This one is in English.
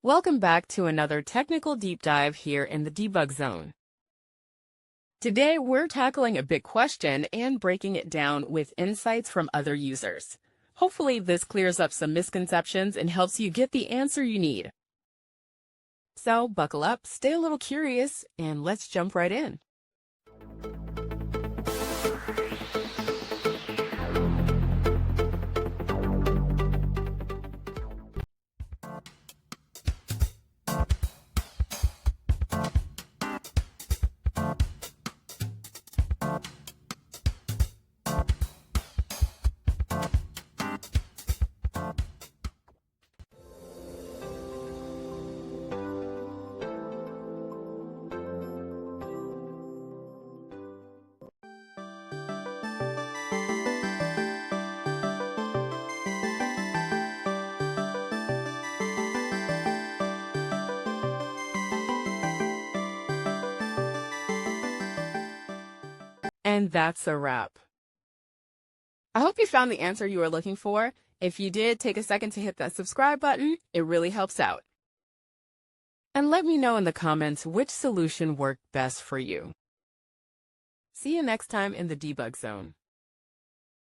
Welcome back to another technical deep dive here in the debug zone. Today, we're tackling a big question and breaking it down with insights from other users. Hopefully, this clears up some misconceptions and helps you get the answer you need. So, buckle up, stay a little curious, and let's jump right in. And that's a wrap. I hope you found the answer you were looking for. If you did, take a second to hit that subscribe button. It really helps out. And let me know in the comments which solution worked best for you. See you next time in the debug zone.